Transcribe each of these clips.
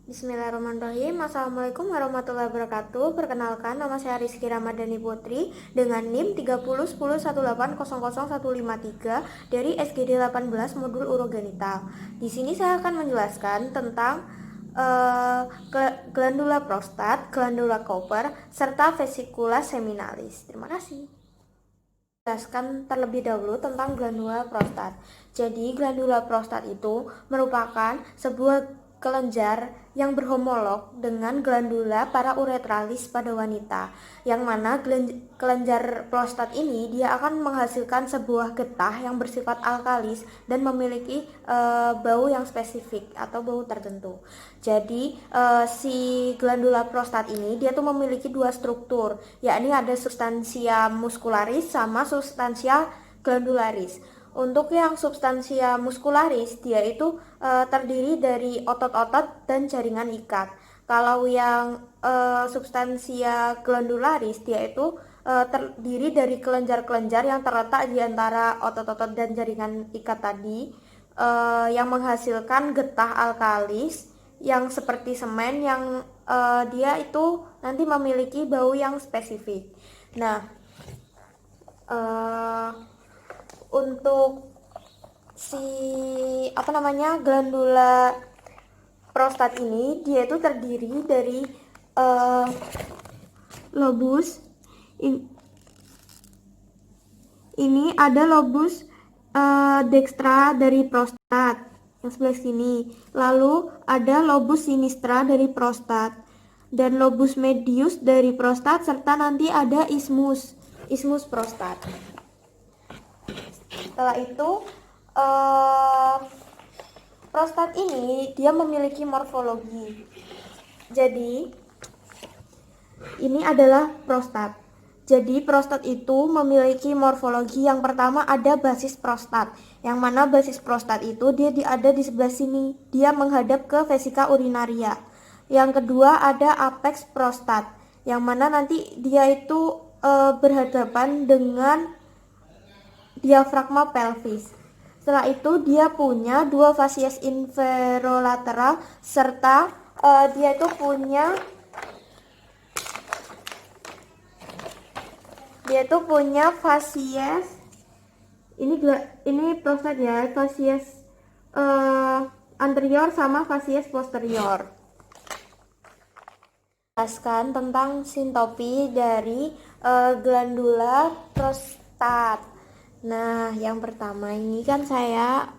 Bismillahirrahmanirrahim. Assalamualaikum warahmatullahi wabarakatuh. Perkenalkan, nama saya Rizky Ramadhani Putri dengan NIM 301018000153 dari SGD 18 Modul Urogenital. Di sini saya akan menjelaskan tentang glandula prostat, glandula Cowper, serta vesicula seminalis. Terima kasih. Jelaskan terlebih dahulu tentang glandula prostat. Jadi, glandula prostat itu merupakan sebuah kelenjar yang berhomolog dengan glandula parauretralis pada wanita, yang mana kelenjar prostat ini dia akan menghasilkan sebuah getah yang bersifat alkalis dan memiliki bau yang spesifik atau bau tertentu. Jadi si glandula prostat ini dia tuh memiliki dua struktur, yakni ada substansia muscularis sama substansia glandularis. Untuk yang substansia muscularis, dia itu terdiri dari otot-otot dan jaringan ikat. Kalau yang substansia glandularis, dia itu terdiri dari kelenjar-kelenjar yang terletak di antara otot-otot dan jaringan ikat tadi, yang menghasilkan getah alkalis yang seperti semen yang dia itu nanti memiliki bau yang spesifik. Nah, untuk glandula prostat ini dia itu terdiri dari lobus. Ini ada lobus dextra dari prostat yang sebelah sini. Lalu ada lobus sinistra dari prostat dan lobus medius dari prostat, serta nanti ada ismus prostat. Setelah itu prostat ini dia memiliki morfologi. Jadi ini adalah prostat. Jadi prostat itu memiliki morfologi. Yang pertama ada basis prostat, yang mana basis prostat itu dia ada di sebelah sini, dia menghadap ke vesika urinaria. Yang kedua ada apex prostat, yang mana nanti dia itu berhadapan dengan diafragma pelvis. Setelah itu dia punya dua fasies inferolateral, serta dia itu punya fasies ini prostat ya, fasies anterior sama fasies posterior. Jelaskan tentang sintopi dari glandula prostat. Nah, yang pertama ini kan saya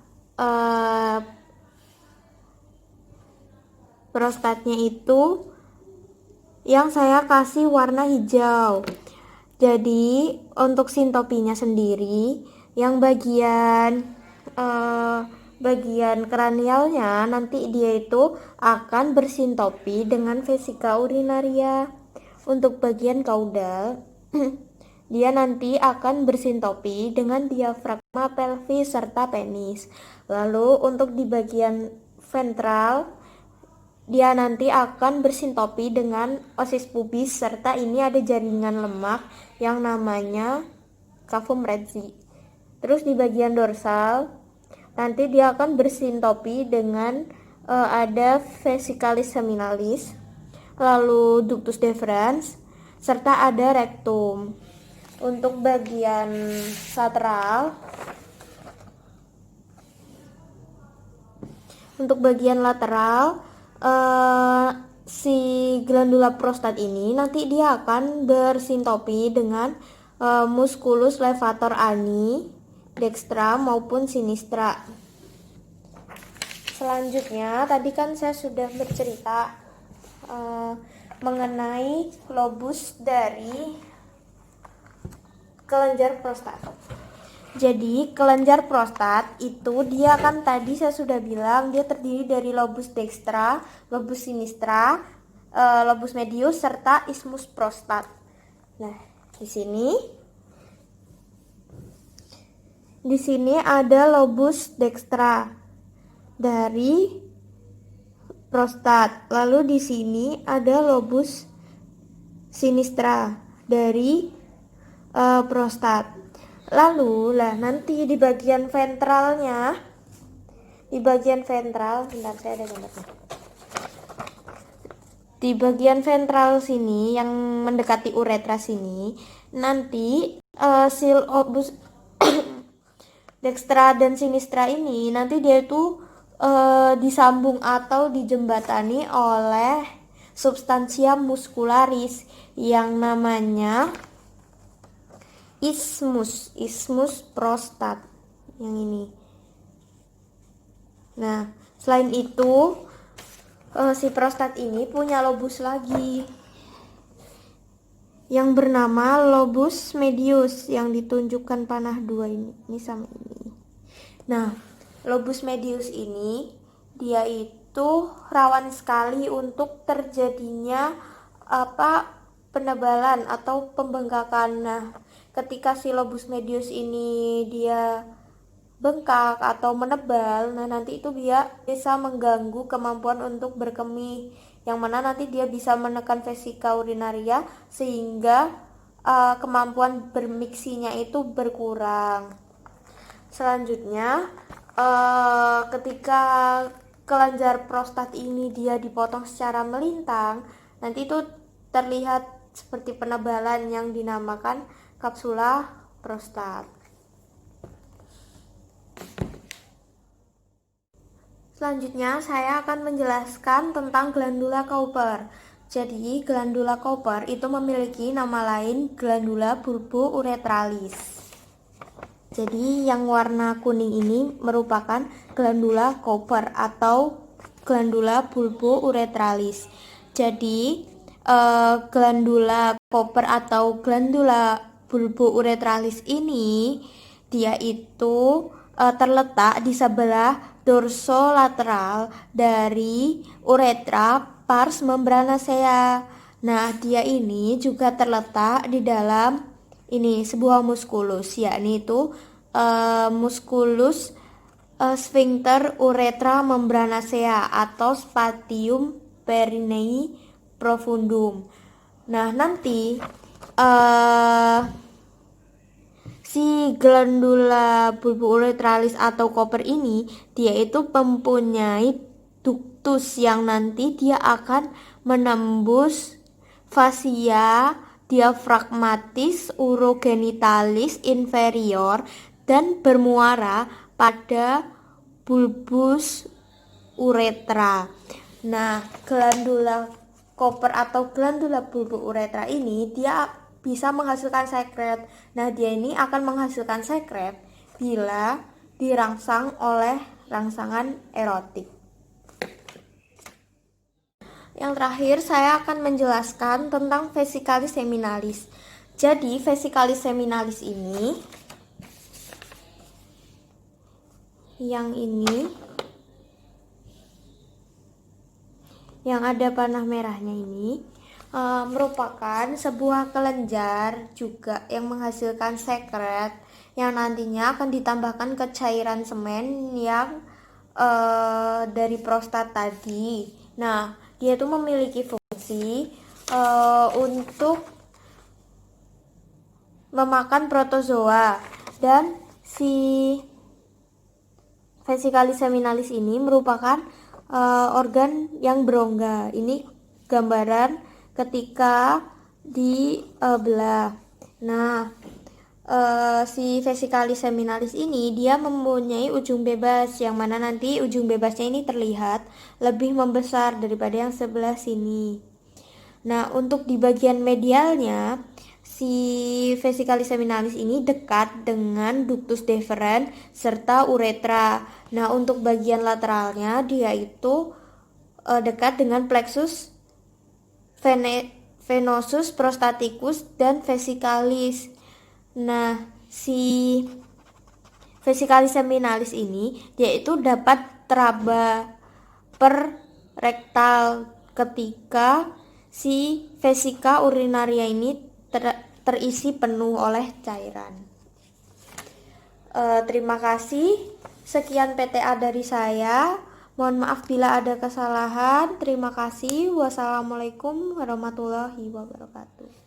prostatnya itu yang saya kasih warna hijau. Jadi untuk sintopinya sendiri, yang bagian kranialnya nanti dia itu akan bersintopi dengan vesika urinaria. Untuk bagian kaudal dia nanti akan bersintopi dengan diafragma pelvis serta penis. Lalu untuk di bagian ventral dia nanti akan bersintopi dengan osis pubis, serta ini ada jaringan lemak yang namanya cavum redzi. Terus di bagian dorsal nanti dia akan bersintopi dengan ada vesicalis seminalis, lalu ductus deferens, serta ada rectum. Untuk bagian lateral, si glandula prostat ini nanti dia akan bersintopi dengan musculus levator ani, dextra maupun sinistra. Selanjutnya, tadi kan saya sudah bercerita mengenai lobus dari kelenjar prostat. Jadi kelenjar prostat itu dia kan tadi saya sudah bilang dia terdiri dari lobus dextra, lobus sinistra, lobus medius serta ismus prostat. Nah, di sini ada lobus dextra dari prostat. Lalu di sini ada lobus sinistra dari prostat. Lalu nanti di bagian ventralnya, bentar saya ada gambarnya. di bagian ventral sini yang mendekati uretra sini, nanti silobus dextra dan sinistra ini nanti dia itu disambung atau dijembatani oleh substansia muscularis yang namanya isthmus prostat yang ini. Nah, selain itu si prostat ini punya lobus lagi yang bernama lobus medius yang ditunjukkan panah 2 ini sama ini. Nah, lobus medius ini dia itu rawan sekali untuk terjadinya penebalan atau pembengkakan. Nah, ketika si lobus medius ini dia bengkak atau menebal, nah nanti itu dia bisa mengganggu kemampuan untuk berkemih, yang mana nanti dia bisa menekan vesika urinaria sehingga kemampuan bermiksinya itu berkurang. Selanjutnya, ketika kelenjar prostat ini dia dipotong secara melintang, nanti itu terlihat seperti penebalan yang dinamakan kapsula prostat. Selanjutnya saya akan menjelaskan tentang glandula Cowper. Jadi glandula Cowper itu memiliki nama lain glandula bulbouretralis. Jadi yang warna kuning ini merupakan glandula Cowper atau glandula bulbouretralis. Jadi glandula Cowper atau glandula bulbouretralis ini dia itu terletak di sebelah dorsolateral dari uretra pars membranacea. Nah, dia ini juga terletak di dalam ini sebuah muskulus, yakni itu muskulus sphincter uretra membranacea atau spatium perinei profundum. Nah, nanti si glandula bulbouretralis atau Cowper ini dia itu mempunyai ductus yang nanti dia akan menembus fascia diafragmatis urogenitalis inferior dan bermuara pada bulbus uretra. Nah, glandula Cowper atau glandula bulbouretra ini dia bisa menghasilkan sekret. Nah, dia ini akan menghasilkan sekret bila dirangsang oleh rangsangan erotik. Yang terakhir, saya akan menjelaskan tentang vesicalis seminalis. Jadi, vesicalis seminalis ini yang ini yang ada panah merahnya ini merupakan sebuah kelenjar juga yang menghasilkan sekret yang nantinya akan ditambahkan ke cairan semen yang dari prostat tadi. Nah, dia itu memiliki fungsi untuk memakan protozoa, dan si vesicalis seminalis ini merupakan organ yang berongga. Ini gambaran ketika dibelah. Nah, si vesicalis seminalis ini dia mempunyai ujung bebas, yang mana nanti ujung bebasnya ini terlihat lebih membesar daripada yang sebelah sini. Nah, untuk di bagian medialnya si vesicalis seminalis ini dekat dengan ductus deferens serta uretra. Nah, untuk bagian lateralnya dia itu dekat dengan plexus venosus prostaticus dan vesicalis. Nah, si vesicalis seminalis ini dia itu dapat teraba per rektal ketika si vesika urinaria ini terisi penuh oleh cairan. Terima kasih. Sekian PTA dari saya. Mohon maaf bila ada kesalahan. Terima kasih. Wassalamualaikum warahmatullahi wabarakatuh.